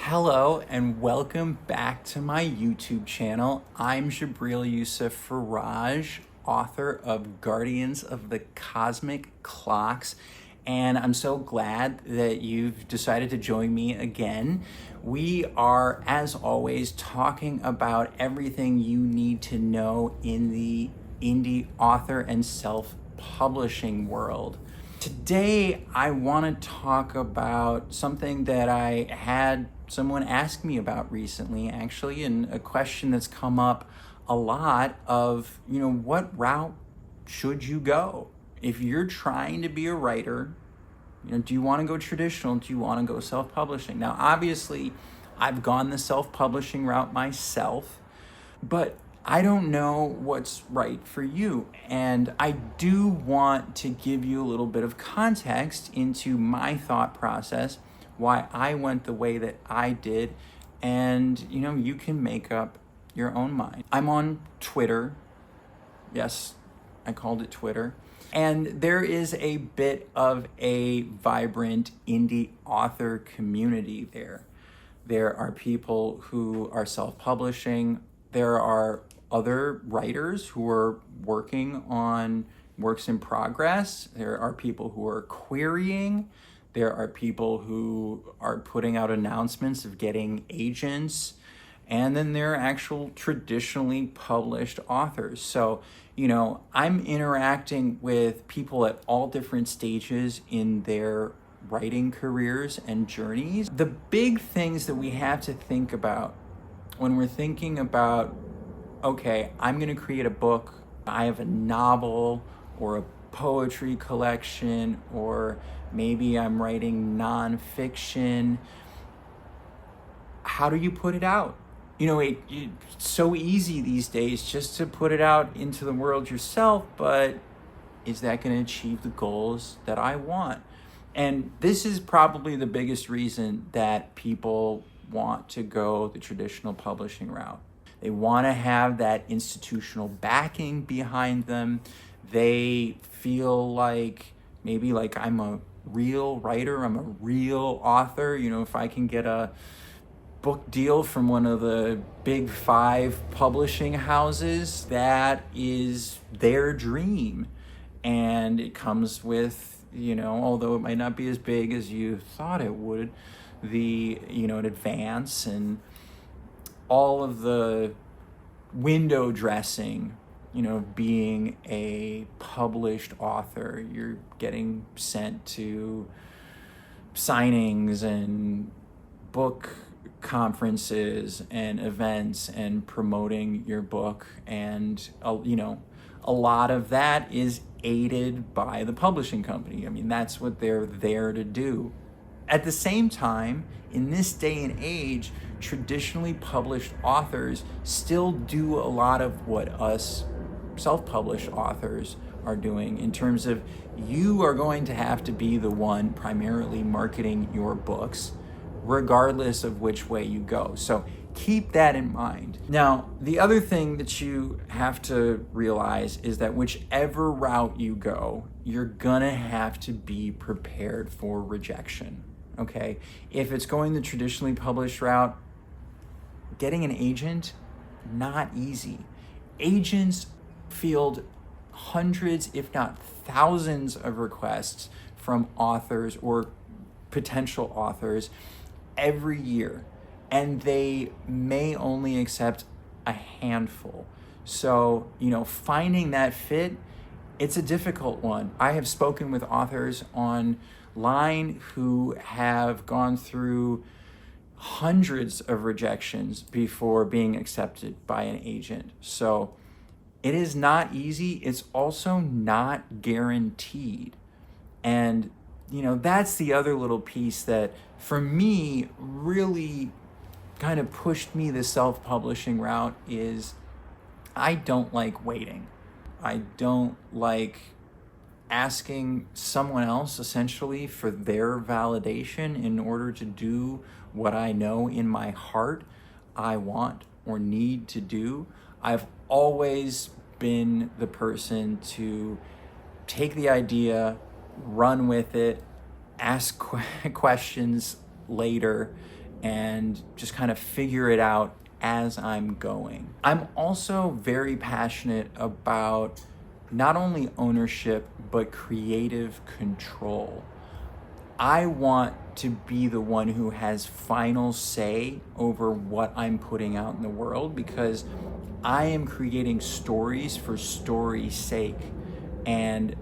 Hello and welcome back to my YouTube channel. I'm Jabril Yusuf Faraj, author of Guardians of the Cosmic Clocks, and I'm so glad that you've decided to join me again. We are, as always, talking about everything you need to know in the indie author and self-publishing world. Today, I want to talk about something that I had someone ask me about recently, actually, and a question that's come up a lot of, what route should you go? If you're trying to be a writer, do you want to go traditional? Do you want to go self-publishing? Now, obviously, I've gone the self-publishing route myself, but I don't know what's right for you. And I do want to give you a little bit of context into my thought process, why I went the way that I did, and you can make up your own mind. I'm on Twitter. Yes, I called it Twitter. And there is a bit of a vibrant indie author community there. There are people who are self-publishing. There are other writers who are working on works in progress. There are people who are querying. There are people who are putting out announcements of getting agents. And then there are actual traditionally published authors. So, I'm interacting with people at all different stages in their writing careers and journeys. The big things that we have to think about when we're thinking about, okay, I'm going to create a book, I have a novel or a poetry collection, or maybe I'm writing nonfiction. How do you put it out? It's so easy these days just to put it out into the world yourself, but is that going to achieve the goals that I want? And this is probably the biggest reason that people want to go the traditional publishing route. They want to have that institutional backing behind them. They feel like maybe like I'm a real writer, I'm a real author. If I can get a book deal from one of the big 5 publishing houses, that is their dream. And it comes with, although it might not be as big as you thought it would, an advance and all of the window dressing, being a published author. You're getting sent to signings and book conferences and events and promoting your book. And, a lot of that is aided by the publishing company. That's what they're there to do. At the same time, in this day and age, traditionally published authors still do a lot of what us self-published authors are doing, in terms of you are going to have to be the one primarily marketing your books, regardless of which way you go. So keep that in mind. Now, the other thing that you have to realize is that whichever route you go, you're gonna have to be prepared for rejection, okay? If it's going the traditionally published route, getting an agent, not easy. Agents field hundreds, if not thousands of requests from authors or potential authors every year, and they may only accept a handful. So, finding that fit, it's a difficult one. I have spoken with authors online who have gone through hundreds of rejections before being accepted by an agent. So it is not easy. It's also not guaranteed. And, that's the other little piece that for me really kind of pushed me the self-publishing route is I don't like waiting. I don't like asking someone else essentially for their validation in order to do what I know in my heart I want or need to do. I've always been the person to take the idea, run with it, ask questions later, and just kind of figure it out as I'm going. I'm also very passionate about not only ownership, but creative control. I want to be the one who has final say over what I'm putting out in the world, because I am creating stories for story's sake, and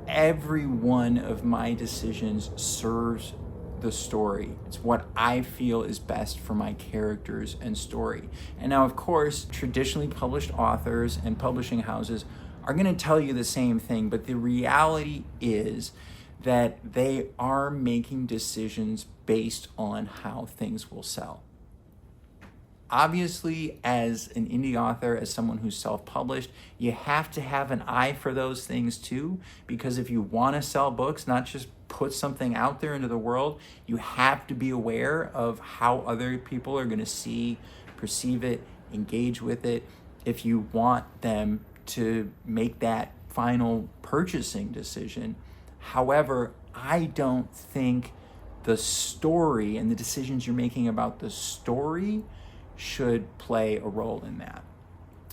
every one of my decisions serves the story. It's what I feel is best for my characters and story. And now, of course, traditionally published authors and publishing houses are going to tell you the same thing, but the reality is that they are making decisions based on how things will sell. Obviously, as an indie author, as someone who's self-published, you have to have an eye for those things too, because if you want to sell books, not just put something out there into the world, you have to be aware of how other people are going to see, perceive it, engage with it, if you want them to make that final purchasing decision. However, I don't think the story and the decisions you're making about the story should play a role in that.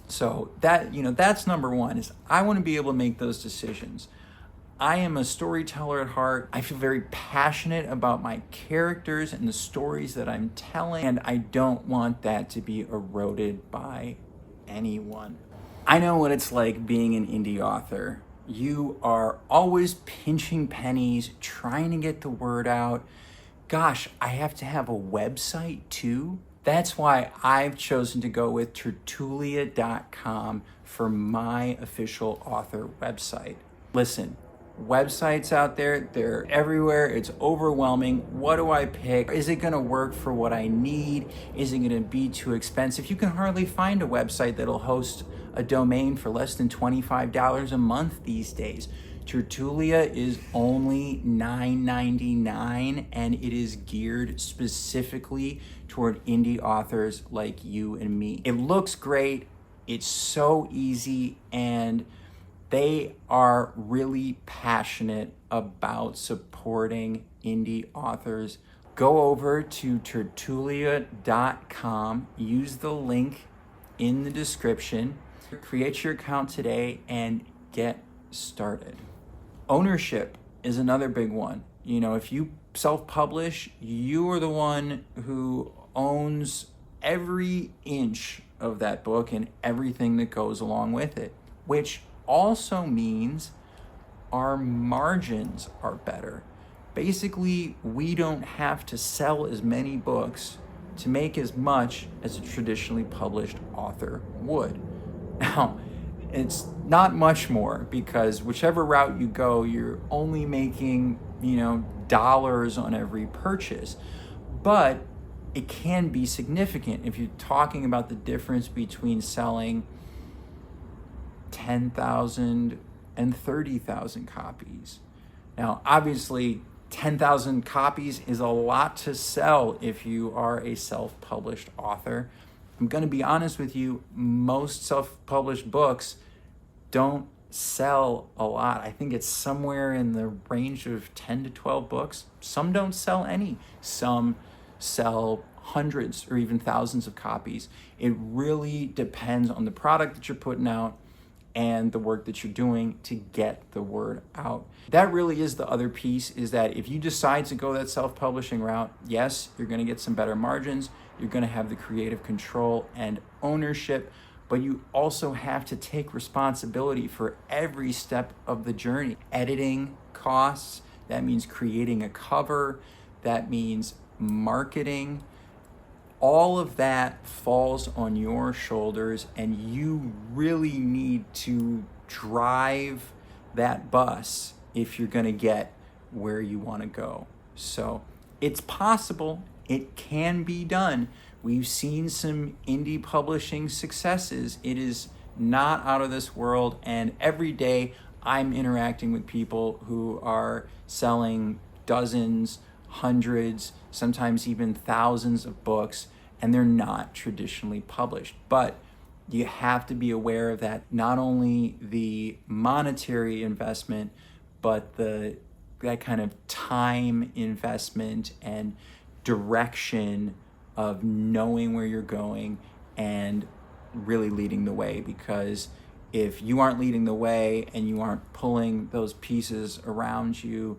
So that's number one, is I want to be able to make those decisions. I am a storyteller at heart. I feel very passionate about my characters and the stories that I'm telling, and I don't want that to be eroded by anyone. I know what it's like being an indie author. You are always pinching pennies, trying to get the word out. Gosh, I have to have a website too. That's why I've chosen to go with tertulia.com for my official author website. Listen, websites out there, they're everywhere. It's overwhelming. What do I pick? Is it going to work for what I need? Is it going to be too expensive? You can hardly find a website that'll host a domain for less than $25 a month these days. Tertulia is only $9.99, and it is geared specifically toward indie authors like you and me. It looks great, it's so easy, and they are really passionate about supporting indie authors. Go over to tertulia.com, use the link in the description, create your account today, and get started. Ownership is another big one. If you self-publish, you are the one who owns every inch of that book and everything that goes along with it, which also means our margins are better. Basically, we don't have to sell as many books to make as much as a traditionally published author would. Now, it's not much more, because whichever route you go, you're only making, dollars on every purchase. But it can be significant if you're talking about the difference between selling 10,000 and 30,000 copies. Now, obviously, 10,000 copies is a lot to sell if you are a self-published author. I'm going to be honest with you, most self-published books don't sell a lot. I think it's somewhere in the range of 10 to 12 books. Some don't sell any. Some sell hundreds or even thousands of copies. It really depends on the product that you're putting out and the work that you're doing to get the word out. That really is the other piece, is that if you decide to go that self-publishing route, yes, you're going to get some better margins. You're going to have the creative control and ownership, but you also have to take responsibility for every step of the journey. Editing costs, that means creating a cover, that means marketing. All of that falls on your shoulders, and you really need to drive that bus if you're going to get where you want to go. So it's possible. It can be done. We've seen some indie publishing successes. It is not out of this world, and every day I'm interacting with people who are selling dozens, hundreds, sometimes even thousands of books, and they're not traditionally published. But you have to be aware of that, not only the monetary investment, but that kind of time investment and direction of knowing where you're going and really leading the way, because if you aren't leading the way and you aren't pulling those pieces around you,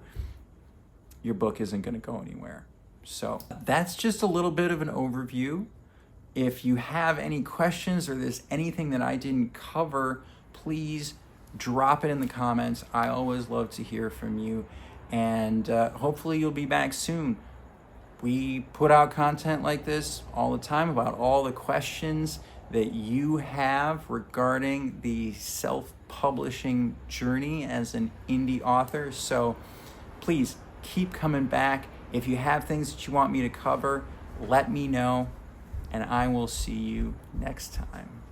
your book isn't going to go anywhere. So that's just a little bit of an overview. If you have any questions or there's anything that I didn't cover, please drop it in the comments. I always love to hear from you, and hopefully you'll be back soon. We put out content like this all the time about all the questions that you have regarding the self-publishing journey as an indie author. So please keep coming back. If you have things that you want me to cover, let me know, and I will see you next time.